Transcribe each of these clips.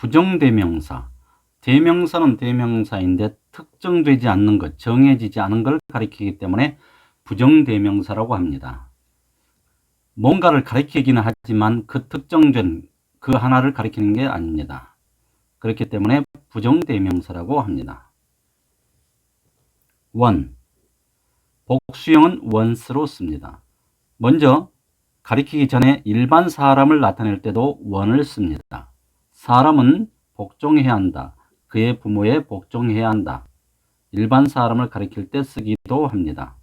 부정대명사. 대명사는 대명사인데 특정되지 않는 것, 정해지지 않은 걸 가리키기 때문에 부정대명사라고 합니다. 뭔가를 가리키기는 하지만 그 특정된 그 하나를 가리키는 게 아닙니다. 그렇기 때문에 부정대명사라고 합니다. 원. 복수형은 once로 씁니다. 먼저 가리키기 전에 일반 사람을 나타낼 때도 on을 씁니다. 사람은 복종해야 한다. 그의 부모에 복종해야 한다. 일반 사람을 가리킬 때 쓰기도 합니다.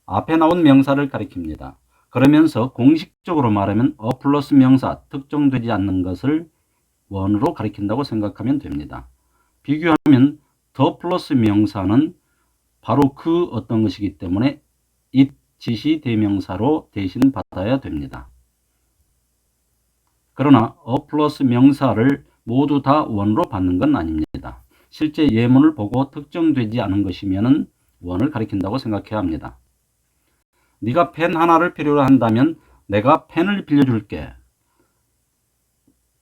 앞에 나온 명사를 가리킵니다. 그러면서 공식적으로 말하면 플러스 명사, 특정되지 않는 것을 on으로 가리킨다고 생각하면 됩니다. 비교하면 더 플러스 명사는 바로 그 어떤 것이기 때문에 it, 지시 대명사로 대신 받아야 됩니다. 그러나 플러스 명사를 모두 다 on으로 받는 건 아닙니다. 실제 예문을 보고 특정되지 않은 것이면 on을 가리킨다고 생각해야 합니다. 네가 펜 하나를 필요로 한다면 내가 펜을 빌려줄게.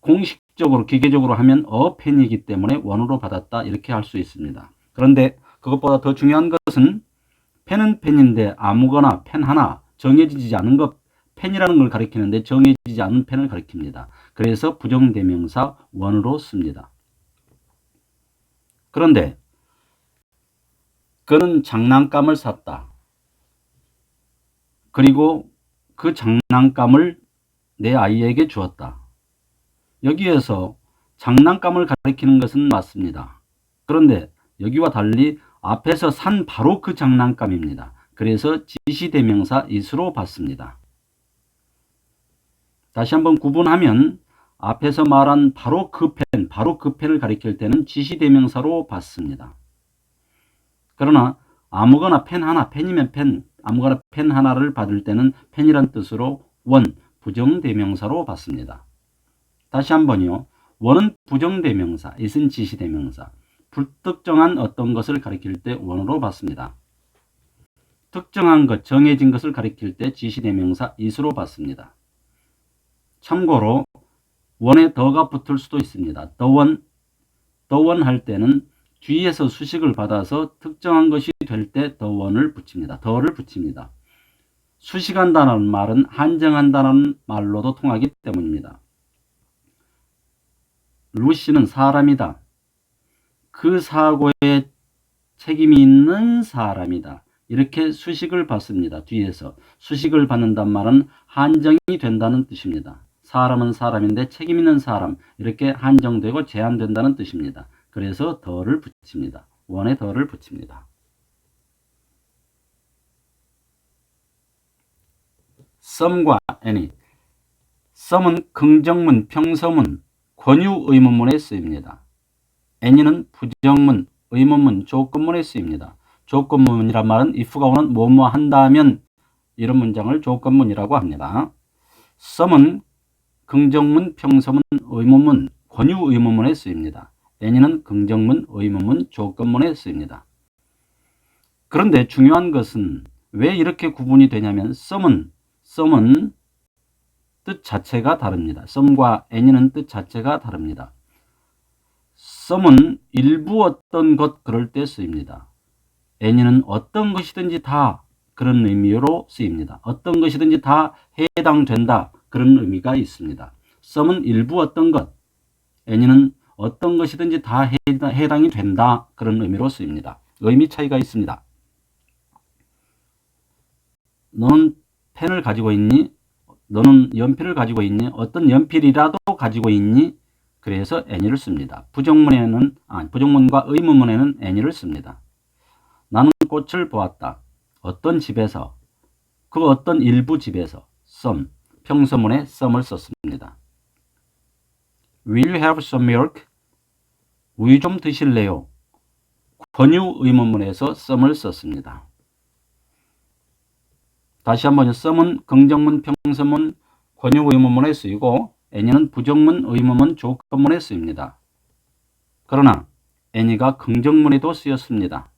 공식적으로 기계적으로 하면 펜이기 때문에 on으로 받았다 이렇게 할 수 있습니다. 그런데 그것보다 더 중요한 것은 펜은 펜인데 아무거나 펜 하나 정해지지 않은 것 펜이라는 걸 가리키는데 정해지지 않은 펜을 가리킵니다. 그래서 부정대명사 on으로 씁니다. 그런데 그는 장난감을 샀다. 그리고 그 장난감을 내 아이에게 주었다. 여기에서 장난감을 가리키는 것은 맞습니다. 그런데 여기와 달리 앞에서 산 바로 그 장난감입니다. 그래서 지시대명사 it으로 받습니다. 다시 한번 구분하면 앞에서 말한 바로 그 펜을 가리킬 때는 지시대명사로 받습니다. 그러나 아무거나 펜 하나, 펜이면 펜, 아무거나 펜 하나를 받을 때는 펜이란 뜻으로 on, 부정대명사로 받습니다. 다시 한번요. on은 부정대명사, it은 지시대명사, 불특정한 어떤 것을 가리킬 때 on으로 받습니다. 특정한 것, 정해진 것을 가리킬 때 지시대명사 it으로 받습니다. 참고로 on에 더가 붙을 수도 있습니다. the one 할 때는 뒤에서 수식을 받아서 특정한 것이 될 때 the one을 붙입니다. the를 붙입니다. 수식한다는 말은 한정한다는 말로도 통하기 때문입니다. 루시는 사람이다. 그 사고에 책임이 있는 사람이다. 이렇게 수식을 받습니다. 뒤에서 수식을 받는다는 말은 한정이 된다는 뜻입니다. 사람은 사람인데 책임 있는 사람, 이렇게 한정되고 제한된다는 뜻입니다. 그래서 더를 붙입니다. on에 더를 붙입니다. some과 any. some은 긍정문, 평서문, 권유 의문문에 쓰입니다. any는 부정문, 의문문, 조건문에 쓰입니다. 조건문이란 말은 if가 오는 뭐뭐 한다면 이런 문장을 조건문이라고 합니다. some은 긍정문, 평서문, 의문문, 권유 의문문에 쓰입니다. any는 긍정문, 의문문, 조건문에 쓰입니다. 그런데 중요한 것은 왜 이렇게 구분이 되냐면 some은 뜻 자체가 다릅니다. some과 any는 뜻 자체가 다릅니다. some은 일부 어떤 것 그럴 때 쓰입니다. any는 어떤 것이든지 다 그런 의미로 쓰입니다. 어떤 것이든지 다 해당된다 그런 의미가 있습니다. some은 일부 어떤 것, any는 어떤 것이든지 다 해당이 된다 그런 의미로 쓰입니다. 의미 차이가 있습니다. 너는 펜을 가지고 있니? 너는 연필을 가지고 있니? 어떤 연필이라도 가지고 있니? 그래서 any를 씁니다. 부정문과 의문문에는 any를 씁니다. 나는 꽃을 보았다. 어떤 집에서, 그 어떤 일부 집에서, some, 평서문에 some을 썼습니다. Will you have some milk? 우유 좀 드실래요? 권유 의문문에서 some을 썼습니다. 다시 한번 some은 긍정문, 평서문, 권유 의문문에 쓰이고 any는 부정문, 의문문, 조건문에 쓰입니다. 그러나 any가 긍정문에도 쓰였습니다.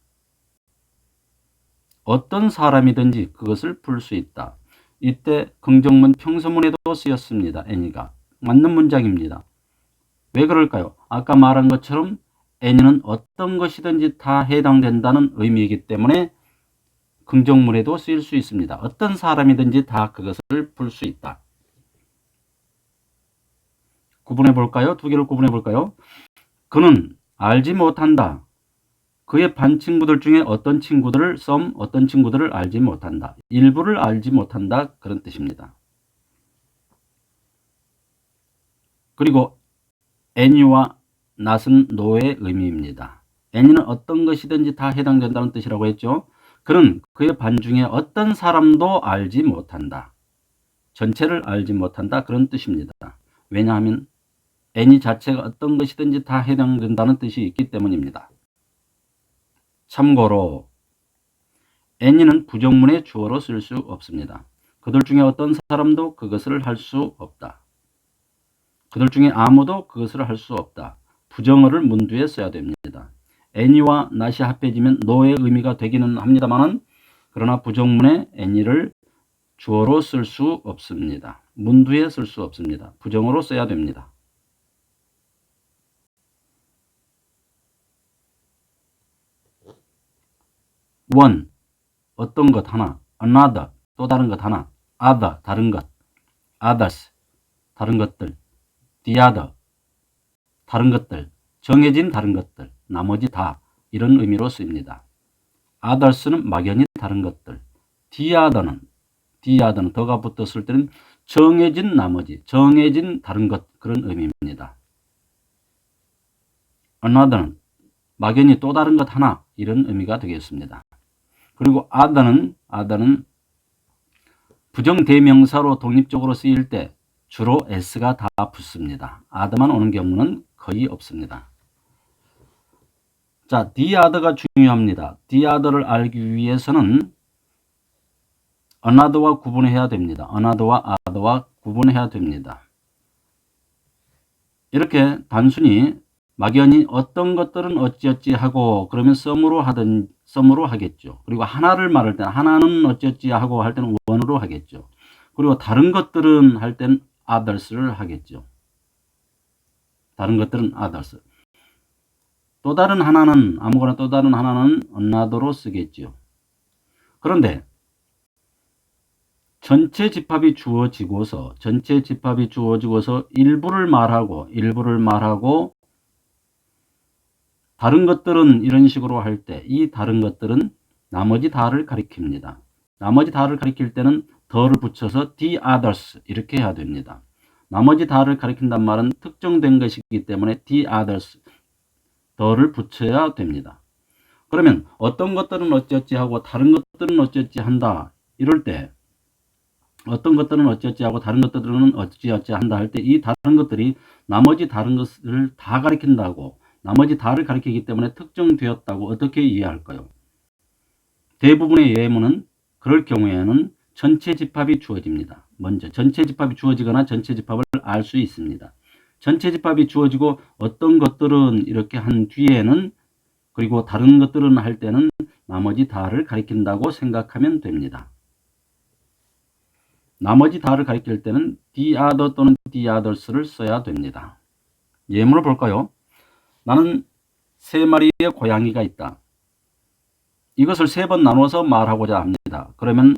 어떤 사람이든지 그것을 풀 수 있다. 이때 긍정문, 평서문에도 쓰였습니다. any가 맞는 문장입니다. 왜 그럴까요? 아까 말한 것처럼 any는 어떤 것이든지 다 해당된다는 의미이기 때문에 긍정문에도 쓰일 수 있습니다. 어떤 사람이든지 다 그것을 풀 수 있다. 구분해 볼까요? 두 개를 구분해 볼까요? 그는 알지 못한다. 그의 반 친구들 중에 어떤 친구들을 어떤 친구들을 알지 못한다. 일부를 알지 못한다. 그런 뜻입니다. 그리고 any와 not은 no의 의미입니다. any는 어떤 것이든지 다 해당된다는 뜻이라고 했죠. 그는 그의 반 중에 어떤 사람도 알지 못한다. 전체를 알지 못한다. 그런 뜻입니다. 왜냐하면 any 자체가 어떤 것이든지 다 해당된다는 뜻이 있기 때문입니다. 참고로 any는 부정문의 주어로 쓸 수 없습니다. 그들 중에 어떤 사람도 그것을 할 수 없다. 그들 중에 아무도 그것을 할 수 없다. 부정어를 문두에 써야 됩니다. any와 not이 합해지면 no의 의미가 되기는 합니다만 그러나 부정문에 any를 주어로 쓸 수 없습니다. 문두에 쓸 수 없습니다. 부정어로 써야 됩니다. one 어떤 것 하나, another 또 다른 것 하나, other 다른 것, others 다른 것들, the other 다른 것들, 정해진 다른 것들, 나머지 다 이런 의미로 쓰입니다. others는 막연히 다른 것들, the other는 더가 붙었을 때는 정해진 나머지, 정해진 다른 것 그런 의미입니다. another는 막연히 또 다른 것 하나 이런 의미가 되겠습니다. 그리고 other는 부정대명사로 독립적으로 쓰일 때 주로 s가 다 붙습니다. other만 오는 경우는 거의 없습니다. 자, the other가 중요합니다. the other를 알기 위해서는 another와 구분해야 됩니다. another와 other와 구분해야 됩니다. 이렇게 단순히 막연히 어떤 것들은 어찌어찌 하고 그러면 some으로 하겠죠. 그리고 하나를 말할 때는 하나는 어찌어찌 하고 할 때는 one으로 하겠죠. 그리고 다른 것들은 할 때는 others를 하겠죠. 다른 것들은 others. 또 다른 하나는 아무거나 또 다른 하나는 another로 쓰겠죠. 그런데 전체 집합이 주어지고서 일부를 말하고 다른 것들은 이런 식으로 할 때 이 다른 것들은 나머지 다를 가리킵니다. 나머지 다를 가리킬 때는 더를 붙여서 the others 이렇게 해야 됩니다. 나머지 다를 가리킨단 말은 특정된 것이기 때문에 the others 더를 붙여야 됩니다. 그러면 어떤 것들은 어찌어찌 하고 다른 것들은 어찌어찌 한다 이럴 때 어떤 것들은 어찌어찌 하고 다른 것들은 어찌어찌 한다 할 때 이 다른 것들이 나머지 다른 것을 다 가리킨다고 나머지 다를 가리키기 때문에 특정되었다고 어떻게 이해할까요? 대부분의 예문은 그럴 경우에는 전체 집합이 주어집니다. 먼저 전체 집합이 주어지거나 전체 집합을 알 수 있습니다. 전체 집합이 주어지고 어떤 것들은 이렇게 한 뒤에는 그리고 다른 것들은 할 때는 나머지 다를 가리킨다고 생각하면 됩니다. 나머지 다를 가리킬 때는 the other 또는 the others를 써야 됩니다. 예문을 볼까요? 나는 3마리의 고양이가 있다. 이것을 3번 나눠서 말하고자 합니다. 그러면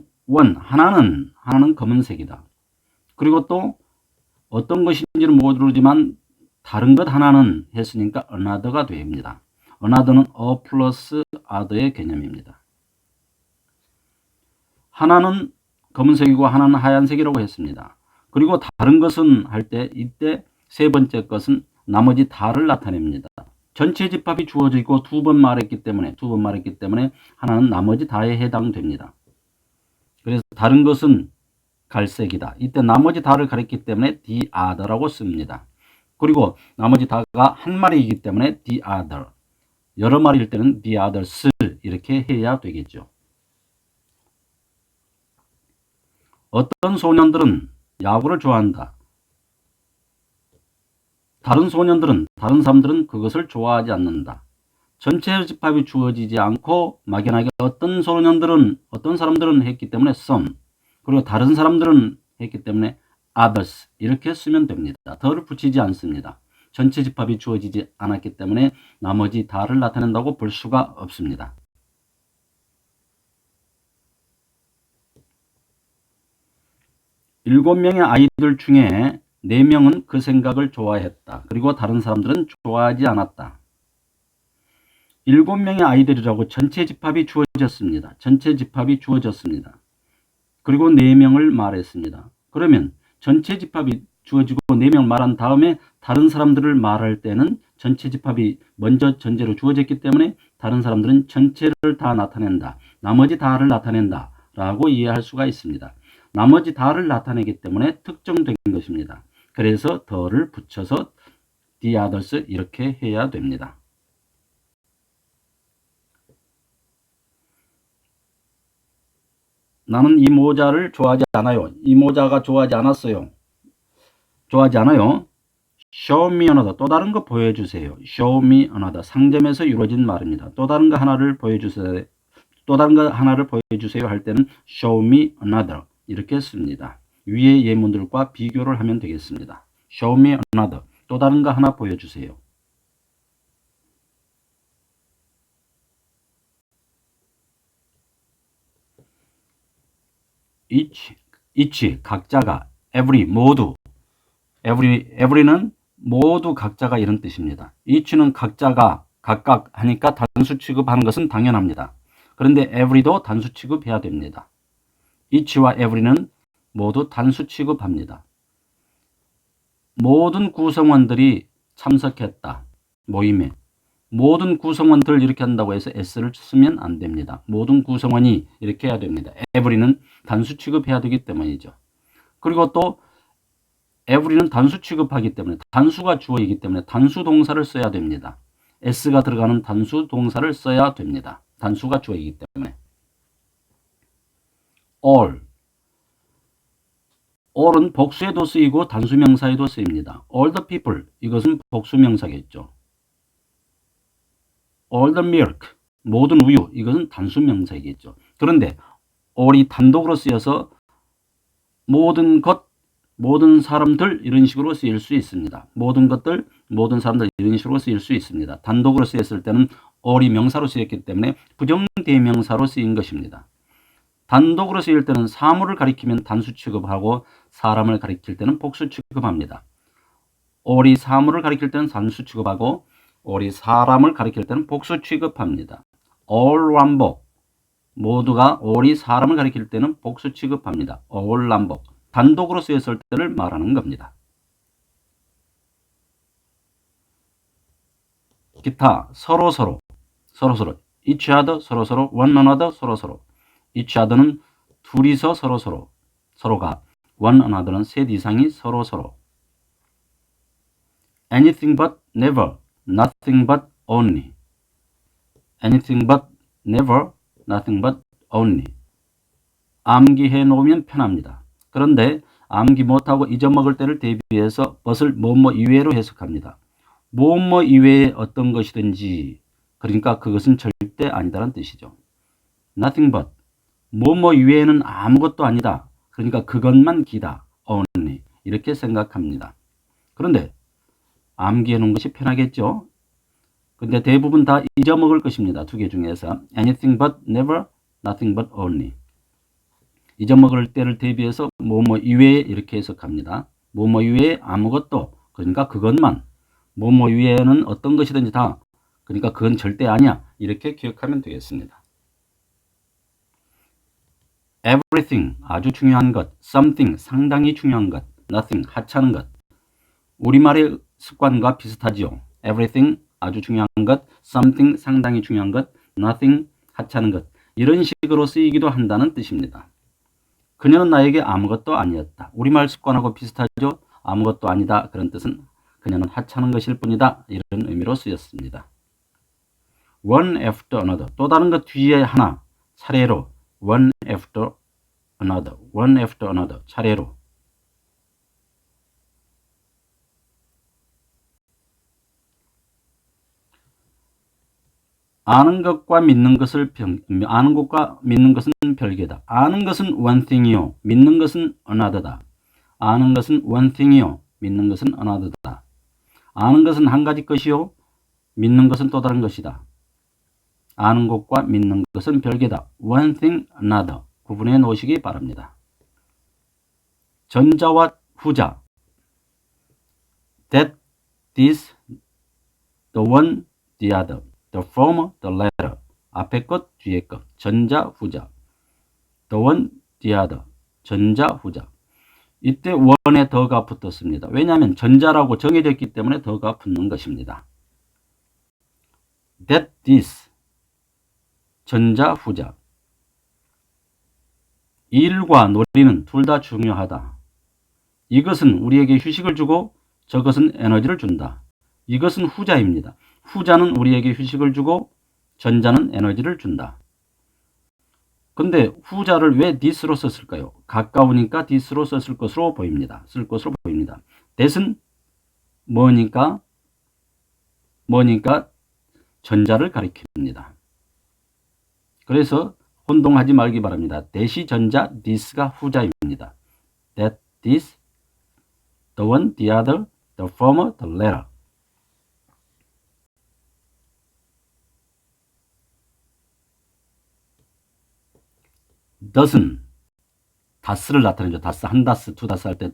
하나는 검은색이다. 그리고 또 어떤 것인지는 모르지만 다른 것 하나는 했으니까 another가 됩니다. another는 a 플러스 other의 개념입니다. 하나는 검은색이고 하나는 하얀색이라고 했습니다. 그리고 다른 것은 할 때 이때 세 번째 것은 나머지 다를 나타냅니다. 전체 집합이 주어지고 두 번 말했기 때문에 하나는 나머지 다에 해당됩니다. 그래서 다른 것은 갈색이다. 이때 나머지 다를 가리키기 때문에 the other라고 씁니다. 그리고 나머지 다가 한 마리이기 때문에 the other. 여러 마리일 때는 the others 이렇게 해야 되겠죠. 어떤 소년들은 야구를 좋아한다. 다른 사람들은 그것을 좋아하지 않는다. 전체 집합이 주어지지 않고 막연하게 어떤 사람들은 했기 때문에 some, 그리고 다른 사람들은 했기 때문에 others 이렇게 쓰면 됩니다. 더를 붙이지 않습니다. 전체 집합이 주어지지 않았기 때문에 나머지 다를 나타낸다고 볼 수가 없습니다. 일곱 명의 아이들 중에 4명은 그 생각을 좋아했다. 그리고 다른 사람들은 좋아하지 않았다. 7명의 아이들이라고 전체 집합이 주어졌습니다. 전체 집합이 주어졌습니다. 그리고 4명을 말했습니다. 그러면 전체 집합이 주어지고 4명을 말한 다음에 다른 사람들을 말할 때는 전체 집합이 먼저 전제로 주어졌기 때문에 다른 사람들은 전체를 다 나타낸다. 나머지 다를 나타낸다. 라고 이해할 수가 있습니다. 나머지 다를 나타내기 때문에 특정된 것입니다. 그래서 더를 붙여서 the others 이렇게 해야 됩니다. 나는 이 모자를 좋아하지 않아요. 이 모자가 좋아하지 않았어요. 좋아하지 않아요. Show me another. 또 다른 거 보여주세요. Show me another. 상점에서 이루어진 말입니다. 또 다른 거 하나를 보여주세요. 또 다른 거 하나를 보여주세요 할 때는 Show me another. 이렇게 씁니다. 위의 예문들과 비교를 하면 되겠습니다. Show me another. 또 다른 거 하나 보여주세요. each 각자가, every 모두, every는 모두 각자가 이런 뜻입니다. each는 각자가 각각 하니까 단수 취급하는 것은 당연합니다. 그런데 every도 단수 취급해야 됩니다. each와 every는 모두 단수 취급합니다. 모든 구성원들이 참석했다. 모임에. 모든 구성원들 이렇게 한다고 해서 s를 쓰면 안 됩니다. 모든 구성원이 이렇게 해야 됩니다. every는 단수 취급해야 되기 때문이죠. 그리고 또 every는 단수 취급하기 때문에 단수가 주어이기 때문에 단수 동사를 써야 됩니다. s가 들어가는 단수 동사를 써야 됩니다. 단수가 주어이기 때문에. all은 복수에도 쓰이고 단수명사에도 쓰입니다. all the people 이것은 복수명사겠죠. all the milk 모든 우유 이것은 단수명사이겠죠. 그런데 all이 단독으로 쓰여서 모든 것, 모든 사람들 이런 식으로 쓰일 수 있습니다. 모든 것들, 모든 사람들 이런 식으로 쓰일 수 있습니다. 단독으로 쓰였을 때는 all이 명사로 쓰였기 때문에 부정대명사로 쓰인 것입니다. 단독으로 쓰일 때는 사물을 가리키면 단수 취급하고 사람을 가리킬 때는 복수 취급합니다. all이 사물을 가리킬 때는 단수 취급하고 all이 사람을 가리킬 때는 복수 취급합니다. all 왕복 모두가 all이 사람을 가리킬 때는 복수 취급합니다. all 남복 단독으로 쓰였을 때를 말하는 겁니다. 기타 서로서로 each other 서로서로 one another 서로서로 each other는 둘이서 서로가 one another는 셋 이상이 서로서로 anything but never nothing but only anything but never nothing but only 암기해 놓으면 편합니다. 그런데 암기 못하고 잊어먹을 때를 대비해서 but을 뭐뭐 이외로 해석합니다. 뭐뭐 이외에 어떤 것이든지 그러니까 그것은 절대 아니다라는 뜻이죠. nothing but 뭐뭐 이외에는 아무것도 아니다. 그러니까 그것만 기다. only 이렇게 생각합니다. 그런데 암기해 놓은 것이 편하겠죠. 근데 대부분 다 잊어먹을 것입니다. 두 개 중에서 anything but never, nothing but only 잊어먹을 때를 대비해서 뭐뭐 이외에 이렇게 해석합니다. 뭐뭐 이외에 아무것도 그러니까 그것만 뭐뭐 이외에는 어떤 것이든지 다 그러니까 그건 절대 아니야 이렇게 기억하면 되겠습니다. everything 아주 중요한 것, something 상당히 중요한 것, nothing 하찮은 것 우리말의 습관과 비슷하지요. everything 아주 중요한 것, something 상당히 중요한 것, nothing 하찮은 것 이런 식으로 쓰이기도 한다는 뜻입니다. 그녀는 나에게 아무것도 아니었다. 우리말 습관하고 비슷하죠. 아무것도 아니다 그런 뜻은 그녀는 하찮은 것일 뿐이다 이런 의미로 쓰였습니다. one after another 또 다른 것 뒤에 하나 차례로 one after another 차례로 아는 것과 믿는 것은 별개다. 아는 것은 one thing이요. 믿는 것은 another다. 아는 것은 one thing이요. 믿는 것은 another다. 아는 것은 한 가지 것이요 믿는 것은 또 다른 것이다. 아는 것과 믿는 것은 별개다. One thing, another. 구분해 놓으시기 바랍니다. 전자와 후자. That, this, the one, the other. The former, the latter. 앞에 것, 뒤에 것. 전자, 후자. The one, the other. 전자, 후자. 이때 one에 더가 붙었습니다. 왜냐하면 전자라고 정해져 있기 때문에 더가 붙는 것입니다. That, this. 전자, 후자. 일과 놀이는 둘 다 중요하다. 이것은 우리에게 휴식을 주고 저것은 에너지를 준다. 이것은 후자입니다. 후자는 우리에게 휴식을 주고 전자는 에너지를 준다. 근데 후자를 왜 this로 썼을까요? 가까우니까 this로 썼을 것으로 보입니다. 쓸 것으로 보입니다. that은 뭐니까 전자를 가리킵니다. 그래서 혼동하지 말기 바랍니다. that이 전자, this가 후자입니다. that, this, the one, the other, the former, the latter. doesn't, 다스를 나타내죠. 다스, 한 다스, 두 다스 할 때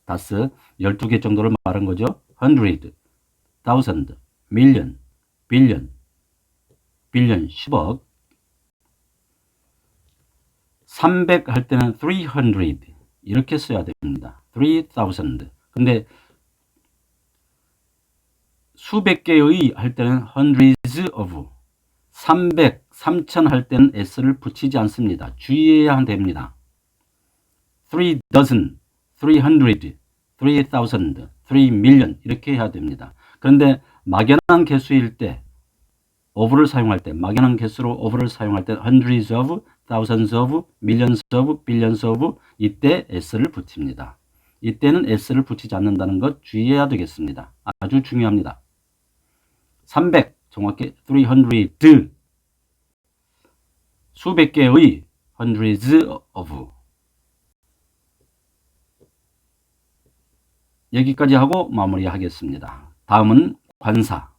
다스, 12개 정도를 말한 거죠. 100, 1000, million, billion, 10억. 300 할 때는 300 이렇게 써야 됩니다. 3000. 근데 수백 개의 할 때는 hundreds of. 300, 3000 할 때는 s를 붙이지 않습니다. 주의해야 됩니다. 3 dozen, 300, 3000, 3million 이렇게 해야 됩니다. 그런데 막연한 개수일 때 of를 사용할 때, 막연한 개수로 of를 사용할 때 hundreds of, thousands of, millions of, billions of 이때 s를 붙입니다. 이때는 s를 붙이지 않는다는 것 주의해야 되겠습니다. 아주 중요합니다. 300, 정확히 300, 수백 개의 hundreds of. 여기까지 하고 마무리하겠습니다. 다음은 관사.